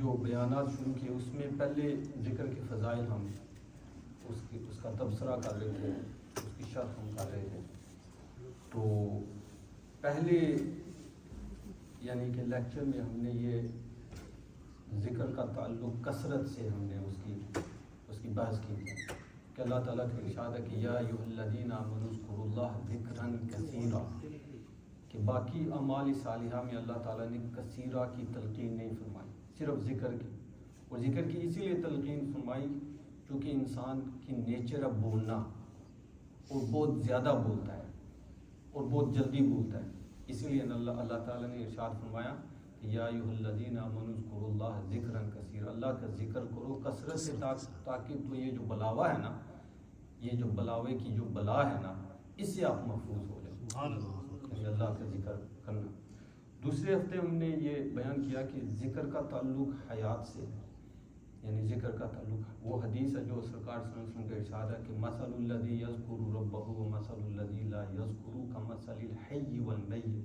جو بیانات شروع کیے اس میں پہلے ذکر کے فضائل ہم اس کا تبصرہ کر رہے تھے، اس کی شرح ہم کر رہے تھے. تو پہلے یعنی کہ لیکچر میں ہم نے یہ ذکر کا تعلق کثرت سے ہم نے اس کی بحث کی تھی کہ اللہ تعالیٰ کا ارشاد ہے کہ یا ایھا الذین آمنوا اذکروا اللہ ذکرا کثیرا، کہ باقی اعمال صالحہ میں اللہ تعالیٰ نے کثیرہ کی تلقین نہیں فرمائی، صرف ذکر کی. اور ذکر کی اسی لیے تلقین فرمائی کیونکہ انسان کی نیچر ہے بولنا، اور بہت زیادہ بولتا ہے اور بہت جلدی بولتا ہے. اسی لیے اللہ تعالیٰ نے ارشاد فرمایا کہ یا ایھا الذین آمنوا اذکروا اللہ ذکرا کثیرا، اللہ کا ذکر کرو کثرت سے تاکہ تو یہ جو بلاوا ہے نا، یہ جو بلاوے کی جو بلا ہے نا، اس سے آپ محفوظ ہو جائیں. اللہ کا ذکر کرنا. دوسرے ہفتے ہم نے یہ بیان کیا کہ ذکر کا تعلق حیات سے ہے، یعنی ذکر کا تعلق وہ حدیث ہے جو سرکار صلی اللہ علیہ وسلم کا ارشاد ہے کہ مثل الذی یذکر ربہ ومثل الذی لا یذکر کمثل الحی والمیت.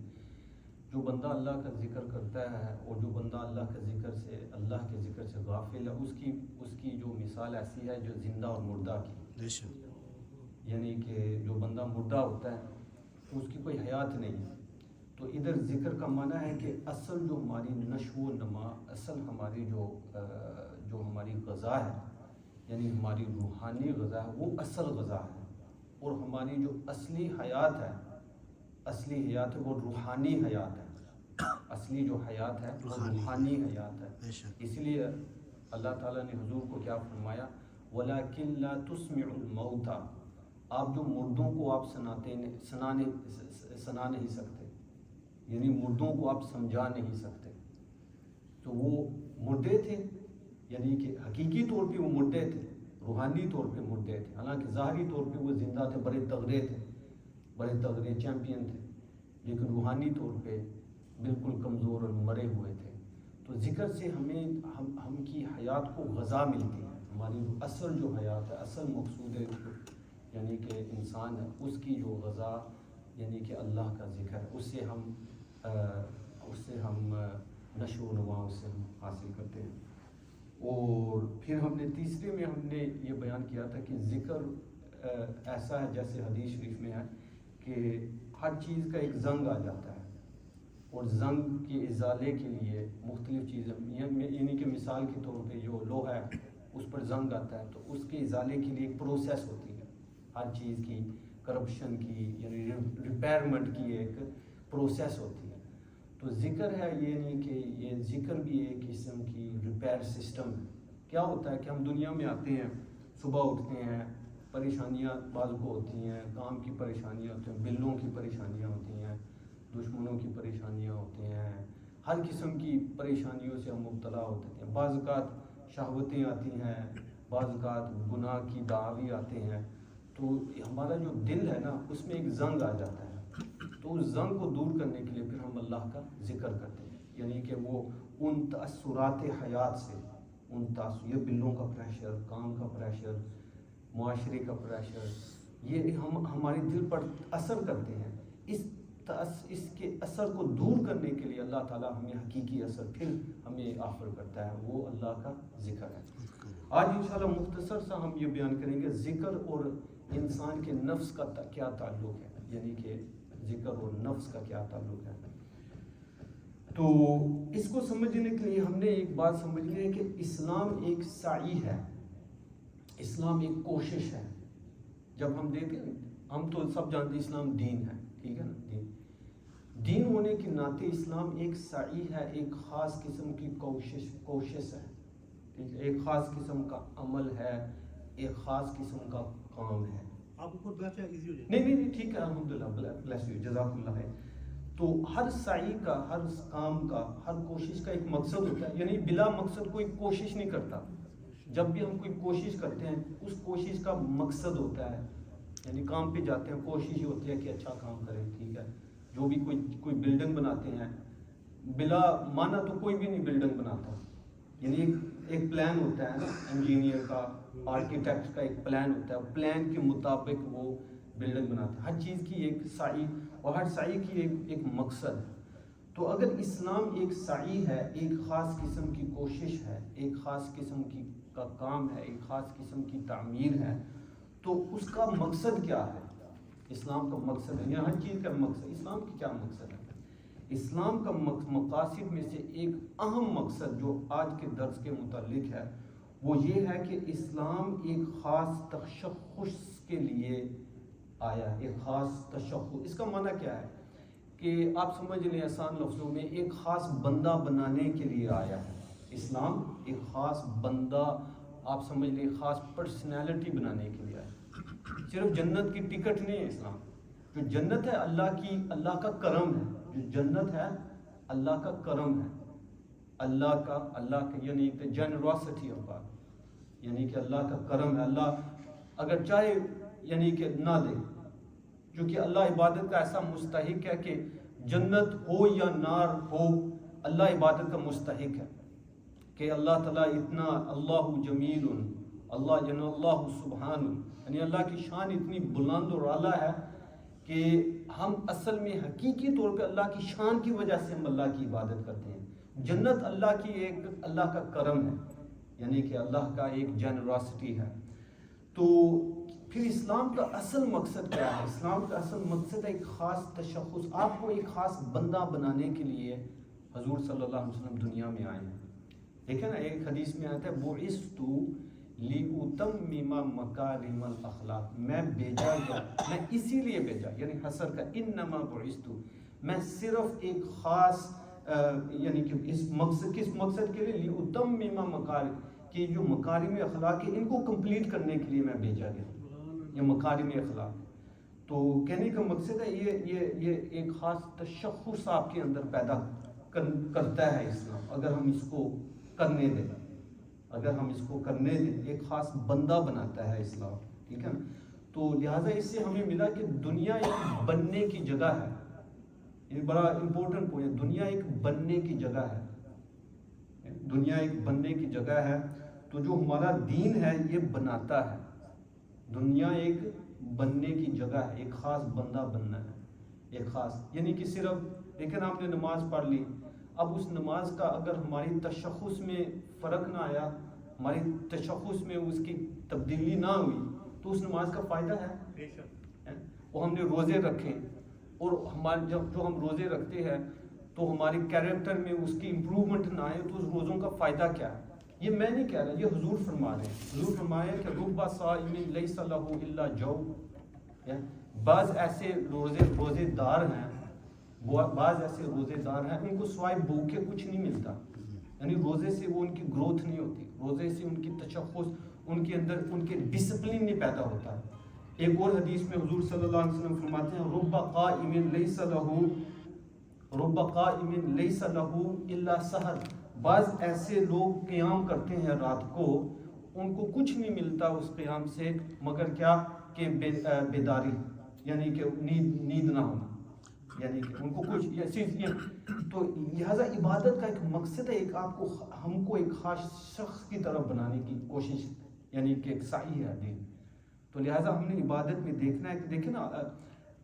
جو بندہ اللہ کا ذکر کرتا ہے اور جو بندہ اللہ کے ذکر سے غافل ہے، اس کی جو مثال ایسی ہے جو زندہ اور مردہ کی. یعنی کہ جو بندہ مردہ ہوتا ہے اس کی کوئی حیات نہیں ہے. تو ادھر ذکر کا معنی ہے کہ اصل جو ہماری نشو و نما، اصل ہماری جو ہماری غذا ہے، یعنی ہماری روحانی غذا ہے، وہ اصل غذا ہے. اور ہماری جو اصلی حیات ہے وہ روحانی حیات ہے. اصلی جو حیات ہے وہ روحانی حیات ہے. اس لیے اللہ تعالیٰ نے حضور کو کیا فرمایا، وَلَكِنْ لَا تُسْمِعُ الْمَوْتَى، آپ جو مردوں کو آپ سنا نہیں سکتے، یعنی مردوں کو آپ سمجھا نہیں سکتے. تو وہ مردے تھے، یعنی کہ حقیقی طور پہ وہ مردے تھے، روحانی طور پہ مردے تھے. حالانکہ ظاہری طور پہ وہ زندہ تھے، بڑے تگڑے چیمپئن تھے، لیکن روحانی طور پہ بالکل کمزور اور مرے ہوئے تھے. تو ذکر سے ہم کی حیات کو غذا ملتی ہے. ہماری اصل جو حیات ہے، اصل مقصود ہے یعنی کہ انسان ہے، اس کی جو غذا یعنی کہ اللہ کا ذکر ہے. اس سے ہم نشو و نما اس سے ہم حاصل کرتے ہیں. اور پھر ہم نے تیسرے میں ہم نے یہ بیان کیا تھا کہ ذکر ایسا ہے جیسے حدیث شریف میں ہے کہ ہر چیز کا ایک زنگ آ جاتا ہے، اور زنگ کے ازالے کے لیے مختلف چیزیں، یعنی کہ مثال کے طور پہ جو لوہا ہے اس پر زنگ آتا ہے تو اس کے ازالے کے لیے ایک پروسیس ہوتی ہے. ہر چیز کی کرپشن کی یعنی ریپیئرمنٹ کی ایک پروسیس ہوتی ہے. تو ذکر ہے یعنی کہ یہ ذکر بھی ایک قسم کی ریپیئر سسٹم ہے. کیا ہوتا ہے کہ ہم دنیا میں آتے ہیں، صبح اٹھتے ہیں، پریشانیاں بعض کو ہوتی ہیں، کام کی پریشانیاں ہوتی ہیں، بلوں کی پریشانیاں ہوتی ہیں، دشمنوں کی پریشانیاں ہوتی ہیں، ہر قسم کی پریشانیوں سے ہم مبتلا ہوتے ہیں. بعض اوقات شہوتیں آتی ہیں، بعض اوقات گناہ کی دعوی آتے ہیں. تو ہمارا جو دل ہے نا اس میں ایک زنگ آ جاتا ہے. تو اس زنگ کو دور کرنے کے لیے پھر ہم اللہ کا ذکر کرتے ہیں، یعنی کہ وہ ان تأثرات حیات سے، یہ بلوں کا پریشر، کام کا پریشر، معاشرے کا پریشر، یہ ہمارے دل پر اثر کرتے ہیں. اس کے اثر کو دور کرنے کے لیے اللہ تعالیٰ ہمیں حقیقی اثر پھر ہمیں آفر کرتا ہے، وہ اللہ کا ذکر ہے. آج انشاءاللہ مختصر سا ہم یہ بیان کریں گے ذکر اور انسان کے نفس کا کیا تعلق ہے، یعنی کہ ذکر اور نفس کا کیا تعلق ہے. تو اس کو سمجھنے کے لیے ہم نے ایک بات سمجھنی ہے کہ اسلام ایک سعی ہے، اسلام ایک کوشش ہے. جب ہم دیکھیں، ہم تو سب جانتے ہیں اسلام دین ہے، ٹھیک ہے نا، دین ہونے کے ناطے اسلام ایک سعی ہے، ایک خاص قسم کی کوشش ہے، ٹھیک ہے، ایک خاص قسم کا عمل ہے، ایک خاص قسم کا کام ہے. آپ کو بیٹھ جائے ایزی ہو جائے. نہیں ٹھیک ہے، الحمدللہ، بلیس یو، جزاک اللہ ہے. تو ہر سعی کا، ہر کام کا، ہر کوشش کا ایک مقصد ہوتا ہے، یعنی بلا مقصد کوئی کوشش نہیں کرتا. جب بھی ہم کوئی کوشش کرتے ہیں اس کوشش کا مقصد ہوتا ہے، یعنی کام پہ جاتے ہیں کوشش ہی ہوتی ہے کہ اچھا کام کریں، ٹھیک ہے. جو بھی کوئی بلڈنگ بناتے ہیں، بلا معنی تو کوئی بھی نہیں بلڈنگ بناتا، یعنی ایک پلان ہوتا ہے نا، انجینئر کا، آرکیٹیکٹ کا ایک پلان ہوتا ہے، پلان کے مطابق وہ بلڈنگ بناتے ہیں. ہر چیز کی ایک سعی، اور ہر سعی کی ایک مقصد ہے. تو اگر اسلام ایک سعی ہے، ایک خاص قسم کی کوشش ہے، ایک خاص قسم کا کام ہے، ایک خاص قسم کی تعمیر ہے، تو اس کا مقصد کیا ہے؟ اسلام کا مقصد ہے، ہر چیز کا مقصد، اسلام کی کیا مقصد ہے؟ اسلام کا مقاصد میں سے ایک اہم مقصد جو آج کے درس کے متعلق ہے وہ یہ ہے کہ اسلام ایک خاص تشخص کے لیے آیا ہے، ایک خاص تشخص۔ اس کا معنی کیا ہے کہ آپ سمجھ لیں آسان لفظوں میں، ایک خاص بندہ بنانے کے لیے آیا ہے اسلام، ایک خاص بندہ، آپ سمجھ لیں خاص پرسنالٹی بنانے کے لیے آیا ہے۔ صرف جنت کی ٹکٹ نہیں ہے اسلام، جو جنت ہے اللہ کا کرم ہے، جو جنت ہے اللہ کا کرم ہے، اللہ کا یعنی کہ جنراسٹی آف گاڈ، یعنی کہ اللہ کا کرم ہے۔ اللہ اگر چاہے یعنی کہ نہ دے، کیونکہ اللہ عبادت کا ایسا مستحق ہے کہ جنت ہو یا نار ہو، اللہ عبادت کا مستحق ہے کہ اللہ تعالیٰ اتنا، اللہ جمیل، اللہ یعنی اللہ سبحان، یعنی اللہ کی شان اتنی بلند اور اعلیٰ ہے کہ ہم اصل میں حقیقی طور پہ اللہ کی شان کی وجہ سے ہم اللہ کی عبادت کرتے ہیں۔ جنت اللہ کا کرم ہے، یعنی کہ اللہ کا ایک جنراسٹی ہے۔ تو پھر اسلام کا اصل مقصد کیا ہے؟ اسلام کا اصل مقصد ہے ایک خاص تشخص، آپ کو ایک خاص بندہ بنانے کے لیے حضور صلی اللہ علیہ وسلم دنیا میں آئے ہیں۔ دیکھیں نا، ایک حدیث میں آتا ہے بعثت لِأُتَمِّمَ مَكَارِمَ الْأَخْلَاقِ، میں بھیجا گیا، میں اسی لیے بھیجا، یعنی حصر کا انما بعثت، میں صرف ایک خاص یعنی کہ کس مقصد کے لیے، لِأُتَمِّمَ مَكَارِمَ، کہ جو مکارم اخلاق ہے ان کو کمپلیٹ کرنے کے لیے میں بھیجا گیا، یہ مکارم اخلاق۔ تو کہنے کا مقصد ہے یہ ایک خاص تشخص آپ کے اندر پیدا کرتا ہے اسلام، اگر ہم اس کو کرنے دیں، ایک خاص بندہ بناتا ہے اسلام، ٹھیک ہے نا۔ تو لہٰذا اس سے ہمیں ملا کہ دنیا ایک بننے کی جگہ ہے، یہ بڑا امپورٹنٹ پوائنٹ، دنیا ایک بننے کی جگہ ہے، دنیا ایک بننے کی جگہ ہے۔ تو جو ہمارا دین ہے یہ بناتا ہے، دنیا ایک بننے کی جگہ ہے، ایک خاص بندہ بننا ہے، ایک خاص، یعنی کہ صرف لیکن آپ نے نماز پڑھ لی، اب اس نماز کا اگر ہماری تشخص میں فرق نہ آیا، ہماری تشخص میں اس کی تبدیلی نہ ہوئی، تو اس نماز کا فائدہ ہے؟ وہ ہم نے روزے رکھے اور ہمارے جو ہم روزے رکھتے ہیں تو ہمارے کیریکٹر میں اس کی امپرومنٹ نہ آئے تو اس روزوں کا فائدہ کیا ہے؟ یہ میں نہیں کہہ رہا، یہ حضور فرما رہے ہیں۔ حضور فرمایا کہ رب صائم لیس لہ الا جو، بعض ایسے روزے دار ہیں، ان کو سوائے بھوک کے کچھ نہیں ملتا، یعنی روزے سے وہ ان کی گروتھ نہیں ہوتی، روزے سے ان کی تشخص، ان کے اندر ان کے ڈسپلن نہیں پیدا ہوتا۔ ایک اور حدیث میں حضور صلی اللہ علیہ وسلم فرماتے ہیں رب قائم لیس لہ الا سحر، بعض ایسے لوگ قیام کرتے ہیں رات کو، ان کو کچھ نہیں ملتا اس قیام سے مگر کیا کہ بیداری، یعنی کہ نیند نہ ہونا، یعنی کہ ان کو کچھ تو لہٰذا عبادت کا ایک مقصد ہے، ایک آپ کو ہم کو ایک خاص شخص کی طرف بنانے کی کوشش، یعنی کہ ایک سعی ہے دین۔ تو لہٰذا ہم نے عبادت میں دیکھنا ہے کہ دیکھیں نا،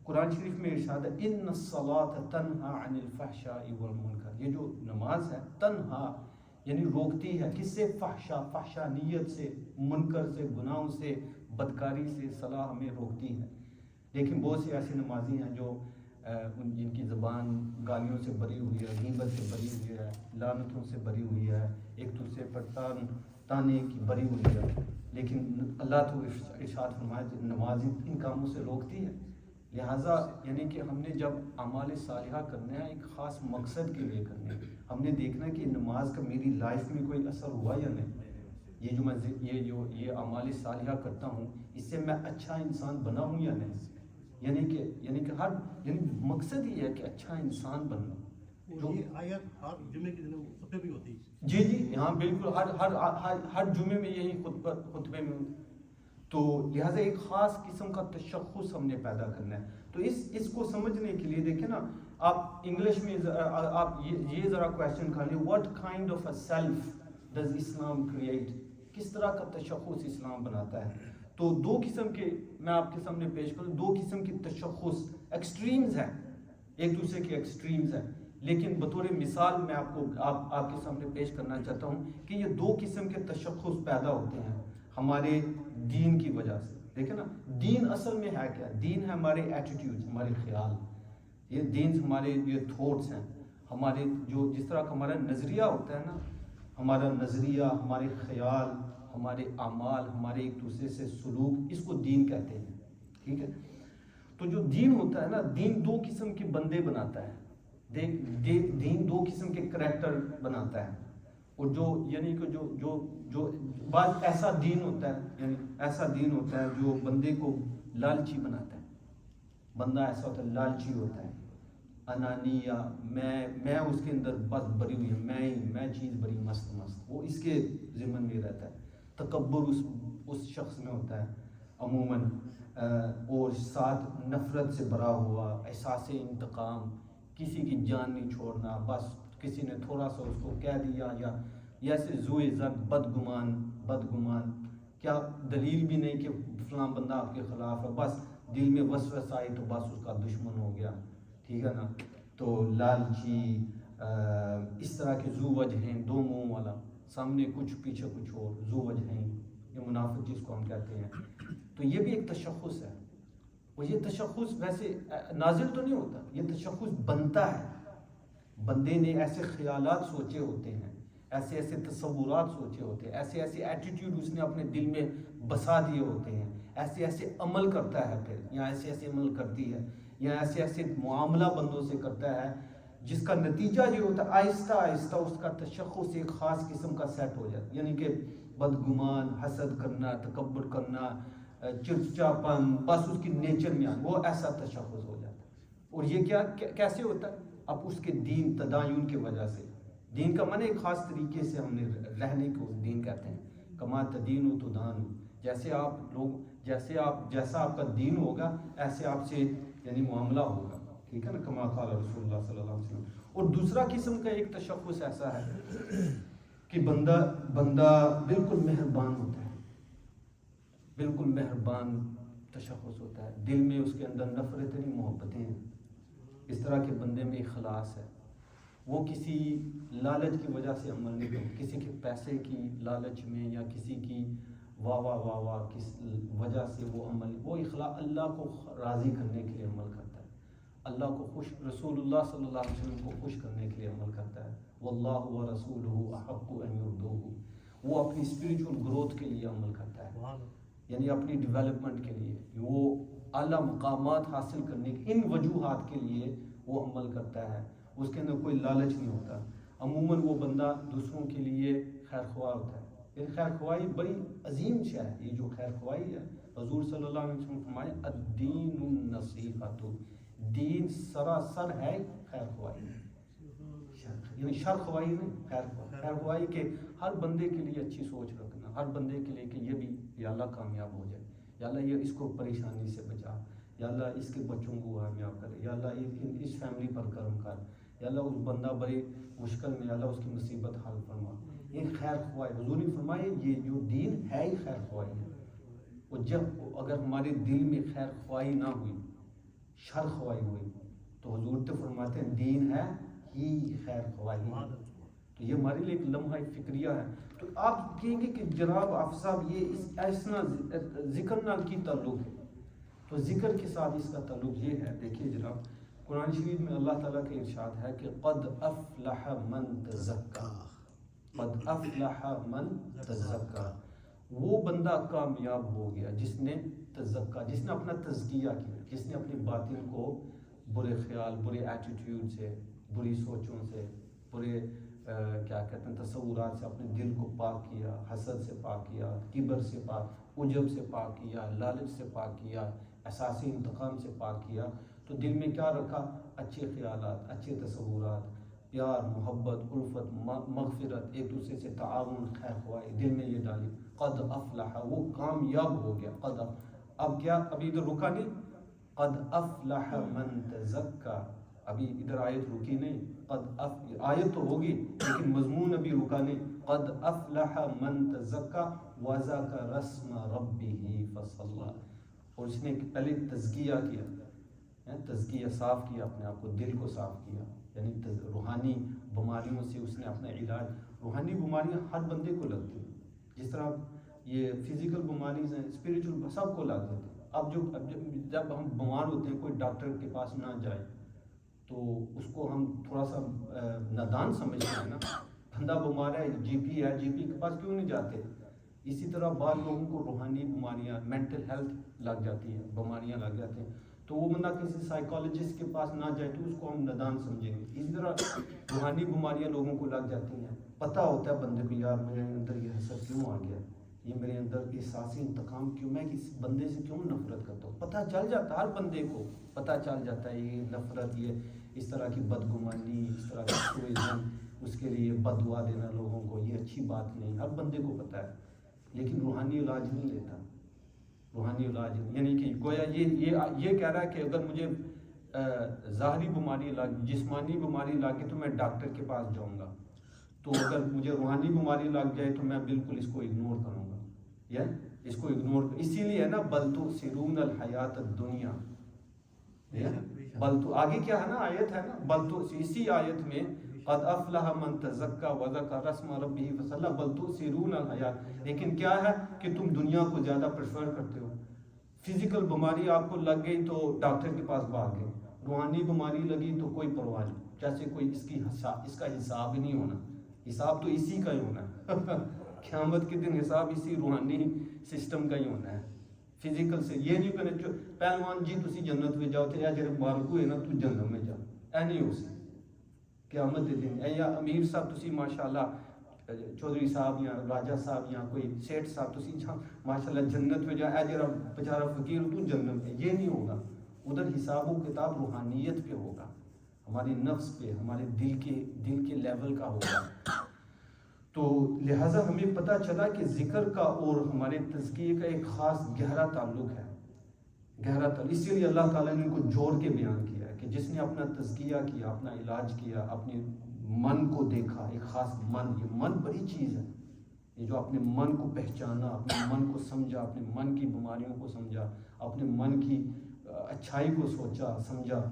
قرآن شریف میں ارشاد ہے ان الصلاۃ تنہا عن الفحشاء والمنکر، یہ جو نماز ہے تنہا یعنی روکتی ہے، کس سے؟ فحشانیت سے، منکر سے، گناہوں سے، بدکاری سے صلاح ہمیں روکتی ہے۔ لیکن بہت سے ایسے نمازی ہیں جو جن کی زبان گالیوں سے بری ہوئی ہے، غیبت سے بری ہوئی ہے، لعنتوں سے بری ہوئی ہے، ایک دوسرے پر تانے کی بری ہوئی ہے، لیکن اللہ تو ارشاد فرمائے نماز ان کاموں سے روکتی ہے۔ لہٰذا یعنی کہ ہم نے جب اعمال صالحہ کرنا ہے ایک خاص مقصد کے لیے کرنا ہے، ہم نے دیکھنا ہے کہ نماز کا میری لائف میں کوئی اثر ہوا یا نہیں، یہ اعمال صالحہ کرتا ہوں اس سے میں اچھا انسان بنا ہوں یا نہیں، یعنی کہ مقصد یہ ہے کہ اچھا انسان بننا۔ یہ آیت ہر جمعے کے دن خطبے بھی ہوتی ہے؟ جی ہاں بالکل، ہر جمعے میں یہی خطبے میں۔ تو لہٰذا ایک خاص قسم کا تشخص ہم نے پیدا کرنا ہے۔ تو اس کو سمجھنے کے لیے دیکھیں نا، آپ انگلش میں آپ یہ ذرا کویشچن کر لیں، what kind of a self does Islam create, کس طرح کا تشخص اسلام بناتا ہے؟ تو دو قسم کے میں آپ کے سامنے پیش کروں، دو قسم کی تشخص ایکسٹریمز ہیں، ایک دوسرے کے ایکسٹریمز ہیں۔ لیکن بطور مثال میں آپ کے سامنے پیش کرنا چاہتا ہوں کہ یہ دو قسم کے تشخص پیدا ہوتے ہیں ہمارے دین کی وجہ سے. دیکھیں نا, دین اصل میں ہے کیا؟ دین ہے ہمارے ایٹیٹیوڈ, ہمارے خیال. یہ دین ہمارے یہ تھاٹس ہیں, ہمارے جو جس طرح کا ہمارا نظریہ ہوتا ہے نا, ہمارا نظریہ, ہمارے خیال, ہمارے اعمال, ہمارے ایک دوسرے سے سلوک, اس کو دین کہتے ہیں. ٹھیک ہے, تو جو دین ہوتا ہے نا, دین دو قسم کے بندے بناتا ہے. دین دو قسم کے کریکٹر بناتا ہے. اور جو یعنی کہ جو بعض ایسا دین ہوتا ہے, یعنی ایسا دین ہوتا ہے جو بندے کو لالچی بناتا ہے. بندہ ایسا ہوتا ہے لالچی ہوتا ہے, انانیہ, میں اس کے اندر بس بری ہوئی ہے, میں چیز بڑی مست, وہ اس کے ذمن میں رہتا ہے. تکبر اس شخص میں ہوتا ہے عموماً, اور ساتھ نفرت سے بھرا ہوا احساس انتقام, کسی کی جان نہیں چھوڑنا, بس کسی نے تھوڑا سا اس کو کہہ دیا, یا ایسے زوئے زد, بدگمان, کیا دلیل بھی نہیں کہ فلاں بندہ آپ کے خلاف ہے, بس دل میں وسوسہ آئی تو بس اس کا دشمن ہو گیا. ٹھیک ہے نا, تو لالچی, اس طرح کے ذو وجہیں, دو منہ والا, سامنے کچھ پیچھے کچھ اور, ذو وجہیں, یہ منافق جس کو ہم کہتے ہیں. تو یہ بھی ایک تشخص ہے. اور یہ تشخص ویسے نازل تو نہیں ہوتا, یہ تشخص بنتا ہے. بندے نے ایسے خیالات سوچے ہوتے ہیں, ایسے تصورات سوچے ہوتے ہیں, ایسے ایٹیٹیوڈ اس نے اپنے دل میں بسا دیے ہوتے ہیں, ایسے عمل کرتا ہے پھر, یا ایسے عمل کرتی ہے, یا ایسے معاملہ بندوں سے کرتا ہے جس کا نتیجہ یہ ہوتا ہے آہستہ آہستہ اس کا تشخص ایک خاص قسم کا سیٹ ہو جاتا ہے. یعنی کہ بدگمان, حسد کرنا, تکبر کرنا, چڑچاپن, بس اس کی نیچر میں وہ ایسا تشخص ہو جاتا ہے. اور یہ کیسے ہوتا ہے؟ اب اس کے دین تدین کی وجہ سے. دین کا معنی ایک خاص طریقے سے ہم نے رہنے کو دین کہتے ہیں. کما تدین تو دان, جیسا آپ کا دین ہوگا ایسے آپ سے یعنی معاملہ ہوگا. ٹھیک ہے نا, کما قال رسول اللہ صلی اللہ علیہ وسلم. اور دوسرا قسم کا ایک تشخص ایسا ہے کہ بندہ بالکل مہربان ہوتا ہے, بالکل مہربان تشخص ہوتا ہے. دل میں اس کے اندر نفرتیں نہیں, محبتیں ہیں. اس طرح کے بندے میں اخلاص ہے. وہ کسی لالچ کی وجہ سے عمل نہیں کرتا, کسی کے پیسے کی لالچ میں, یا کسی کی واہ کس وجہ سے وہ عمل, وہ اخلاص اللہ کو راضی کرنے کے لیے عمل کرتا ہے, اللہ کو خوش, رسول اللہ صلی اللہ علیہ وسلم کو خوش کرنے کے لیے عمل کرتا ہے. واللہ ورسولہ احق ان یرضوہ, وہ اپنی اسپریچول گروتھ کے لیے عمل کرتا ہے, یعنی اپنی ڈیولپمنٹ کے لیے, وہ اعلیٰ مقامات حاصل کرنے کی ان وجوہات کے لیے وہ عمل کرتا ہے. اس کے اندر کوئی لالچ نہیں ہوتا. عموماً وہ بندہ دوسروں کے لیے خیر خواہ ہوتا ہے. یہ خیر خواہی بڑی عظیم شے ہے. یہ جو خیر خواہی ہے, حضور صلی اللہ علیہ وسلم فرمائے الدین النصیحۃ, دین سراسر ہے خیر خواہی, یعنی شر خواہی نہیں, خیر خواہی کہ ہر بندے کے لیے اچھی سوچ رکھنا, ہر بندے کے لیے کہ یہ بھی یا اللہ کامیاب ہو جائے, یا اللہ یہ اس کو پریشانی سے بچا, یا اللہ اس کے بچوں کو کامیاب کرے, یا اللہ اس فیملی پر کرم کر, یا اللہ اس بندہ بڑی مشکل میں, یا اللہ اس کی مصیبت حل فرما. یہ خیر خواہی, حضور نے فرمائے یہ جو دین ہے ہی خیر خواہی ہے. اور جب اگر ہمارے دل میں خیر خواہی نہ ہوئی, شر خواہی ہوئی, تو حضور تو فرماتے ہیں دین ہے ہی خیر خواہی. تو یہ ہمارے لیے ایک لمحہ فکریہ ہے. تو آپ کہیں گے کہ جناب آپ صاحب یہ ایسا ذکر نال کی تعلق ہے, تو ذکر کے ساتھ اس کا تعلق یہ ہے. دیکھیے جناب, قرآن شریف میں اللہ تعالیٰ کا ارشاد ہے کہ قد افلح من تزکا, قد افلح من تزکا, وہ بندہ کامیاب ہو گیا جس نے تزکا, جس نے اپنا تزکیہ کیا, جس نے اپنی باطن کو برے خیال, برے ایٹیٹیوڈ سے, بری سوچوں سے, برے کیا کہتے ہیں تصورات سے اپنے دل کو پاک کیا, حسد سے پاک کیا, کبر سے پاک, عجب سے پاک کیا, لالچ سے پاک کیا, احساس انتقام سے پاک کیا. تو دل میں کیا رکھا؟ اچھے خیالات, اچھے تصورات, پیار, محبت, الفت, مغفرت, ایک دوسرے سے تعاون, خیر خواہی دل میں یہ ڈالی. قد افلح, وہ کامیاب ہو گیا. قد اب کیا, ابھی ادھر رکا نہیں, قد افلح من تزکا, ابھی ادھر آیت رکی نہیں, آیت تو ہوگی لیکن مضمون ابھی رکا نہیں. قد افلح من تزکا وذکر اسم ربہ فصلی, اور اس نے پہلے تزکیہ کیا, تزکیہ صاف کیا, اپنے آپ کو, دل کو صاف کیا, یعنی روحانی بیماریوں سے اس نے اپنا علاج. روحانی بیماریاں ہر بندے کو لگتی ہیں، جس طرح یہ فزیکل بیماریز ہیں، اسپریچول سب کو لگ جاتی ہیں. اب جب ہم بیمار ہوتے ہیں، کوئی ڈاکٹر کے پاس نہ جائے تو اس کو ہم تھوڑا سا نادان سمجھتے ہیں نا. بندہ بیمار ہے، جی پی ہے، جی پی کے پاس کیوں نہیں جاتے؟ اسی طرح بعض لوگوں کو روحانی بیماریاں، مینٹل ہیلتھ لگ جاتی ہیں، بیماریاں لگ جاتی ہیں، تو وہ بندہ کسی سائیکالوجسٹ کے پاس نہ جائے تو اس کو ہم نادان سمجھیں گے. اسی طرح روحانی بیماریاں لوگوں کو لگ جاتی ہیں. پتہ ہوتا ہے بندے کو، یار میرے اندر یہ حسد کیوں آ گیا، یہ میرے اندر احساسی انتقام کیوں، میں اس بندے سے کیوں نفرت کرتا ہوں. پتہ چل جاتا ہے، ہر بندے کو پتہ چل جاتا ہے یہ نفرت، یہ اس طرح کی بدگمانی، اس طرح کا پوائزن، اس کے لیے بد دعا دینا لوگوں کو، یہ اچھی بات نہیں. ہر بندے کو پتہ ہے، لیکن روحانی علاج نہیں لیتا. روحانی علاج یعنی کہ گویا یہ کہہ رہا ہے کہ اگر مجھے ظاہری بیماری جسمانی بیماری لگے تو میں ڈاکٹر کے پاس جاؤں گا، تو اگر مجھے روحانی بیماری لگ جائے تو میں بالکل اس کو اگنور کروں گا. یا اس کو اگنور اسی لیے ہے نا، بل تؤثرون الحیات الدنیا. بل تو آگے کیا ہے نا، آیت ہے نا، بل تو اسی آیت میں قد افلح من تزکا وذکر اسم ربہ فصلی بل تؤثرون الحیات. لیکن کیا ہے کہ تم دنیا کو زیادہ پریفر کرتے ہو. فزیکل بیماری آپ کو لگ گئی تو ڈاکٹر کے پاس بھاگ گئے، روحانی بیماری لگی تو کوئی پرواہ نہیں، جیسے کوئی اس کا حساب ہی نہیں ہونا. حساب تو اسی کا ہی ہونا ہے قیامت کے دن حساب اسی روحانی سسٹم کا ہی ہونا ہے. فزیکل سے یہ نہیں کرنے جو پہلوان جی تسی جنت میں جاؤ تے جڑے مارکو ہے نا تو جنت میں جا، اے نہیں ہو سکتا قیامت کے دن. اے یا امیر صاحب تسی ماشاءاللہ چودھری صاحب یا راجہ صاحب یا کوئی سیٹھ صاحب تسی ماشاءاللہ جنت میں جا، اے جڑا بیچارہ فقیر تو جنت میں. یہ نہیں ہوگا. ادھر حساب و کتاب روحانیت پہ ہوگا، ہمارے نفس پہ، ہمارے دل کے لیول کا ہوگا. تو لہٰذا ہمیں پتہ چلا کہ ذکر کا اور ہمارے تزکیے کا ایک خاص گہرا تعلق ہے، گہرا تعلق. اسی لیے اللہ تعالیٰ نے ان کو جوڑ کے بیان کیا ہے کہ جس نے اپنا تزکیہ کیا، اپنا علاج کیا، اپنے من کو دیکھا، ایک خاص من. یہ من بڑی چیز ہے، یہ جو اپنے من کو پہچانا، اپنے من کو سمجھا، اپنے من کی بیماریوں کو سمجھا، اپنے من کی اچھائی کو سوچا سمجھا.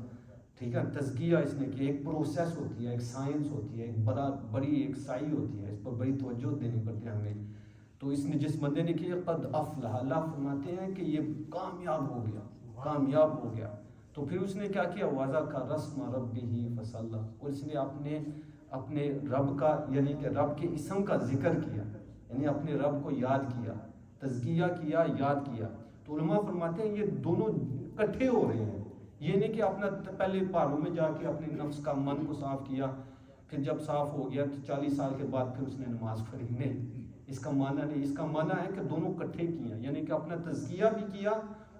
ٹھیک ہے، تزکیہ اس نے کہ ایک پروسیس ہوتی ہے، ایک سائنس ہوتی ہے، ایک بڑی ایک سائی ہوتی ہے، اس پر بڑی توجہ دینی پڑتی ہے ہمیں. تو اس نے جس بندے نے کیا قد افلح، اللہ فرماتے ہیں کہ یہ کامیاب ہو گیا، کامیاب ہو گیا. تو پھر اس نے کیا کیا، وَذَكَرَ اسْمَ رَبِّهِ فَصَلَّى، اور اس نے اپنے رب کا یعنی کہ رب کے اسم کا ذکر کیا، یعنی اپنے رب کو یاد کیا، تزکیہ کیا، یاد کیا. تو علماء فرماتے ہیں یہ دونوں اکٹھے ہو رہے ہیں. یہ نہیں کہ اپنا پہلے پہاڑوں میں جا کے اپنے نفس کا من کو صاف کیا، پھر جب صاف ہو گیا تو 40 سال کے بعد پھر اس نے نماز پڑھی. نہیں، اس کا معنی نہیں. اس کا معنی ہے کہ دونوں اکٹھے کیا، یعنی کہ اپنا تزکیہ بھی کیا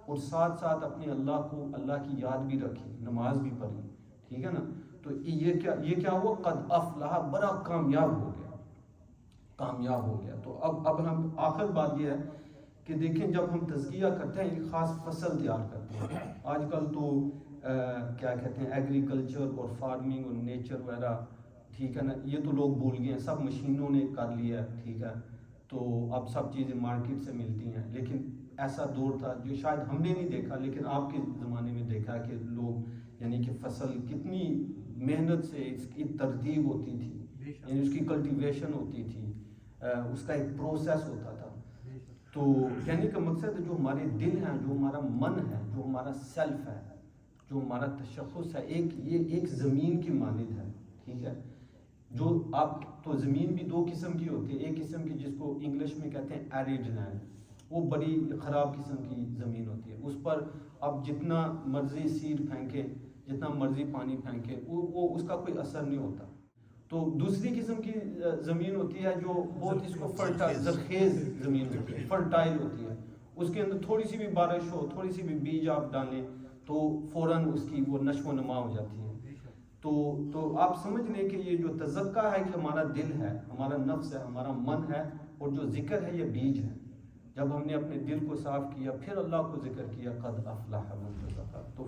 اور ساتھ ساتھ اپنے اللہ کی یاد بھی رکھی، نماز بھی پڑھی. ٹھیک ہے نا. تو یہ کیا ہوا، قد افلح، بڑا کامیاب ہو گیا، کامیاب ہو گیا. تو اب ہم آخر بات یہ ہے کہ دیکھیں جب ہم تزکیہ کرتے ہیں ایک خاص فصل تیار کرتے ہیں. آج کل تو کیا کہتے ہیں ایگریکلچر اور فارمنگ اور نیچر وغیرہ، ٹھیک ہے نا، یہ تو لوگ بھول گئے ہیں، سب مشینوں نے کر لیا ہے. ٹھیک ہے، تو اب سب چیزیں مارکیٹ سے ملتی ہیں. لیکن ایسا دور تھا جو شاید ہم نے نہیں دیکھا لیکن آپ کے زمانے میں دیکھا کہ لوگ یعنی کہ فصل کتنی محنت سے اس کی ترتیب ہوتی تھی، یعنی اس کی کلٹیویشن ہوتی تھی، اس کا ایک پروسیس ہوتا تھا. تو کہنے کا مقصد ہے جو ہمارے دل ہیں، جو ہمارا من ہے، جو ہمارا سیلف ہے، جو ہمارا تشخص ہے، یہ ایک زمین کی مانند ہے. ٹھیک ہے، جو آپ تو زمین بھی دو قسم کی ہوتی ہے. ایک قسم کی جس کو انگلش میں کہتے ہیں ایریڈ لینڈ، وہ بڑی خراب قسم کی زمین ہوتی ہے. اس پر آپ جتنا مرضی سیڈ پھینکے، جتنا مرضی پانی پھینکے، وہ اس کا کوئی اثر نہیں ہوتا. تو دوسری قسم کی زمین ہوتی ہے جو بہت اس کو زرخیز زمین ہوتی ہے، فرٹائل ہوتی ہے. اس کے اندر تھوڑی سی بھی بارش ہو، تھوڑی سی بھی بیج آپ ڈالیں تو فوراً اس کی وہ نشو و نما ہو جاتی ہے. تو آپ سمجھ لیں کہ یہ جو تزکیہ ہے کہ ہمارا دل ہے، ہمارا نفس ہے، ہمارا من ہے، اور جو ذکر ہے یہ بیج ہے. جب ہم نے اپنے دل کو صاف کیا، پھر اللہ کو ذکر کیا، قد افلح من تزکیٰ. تو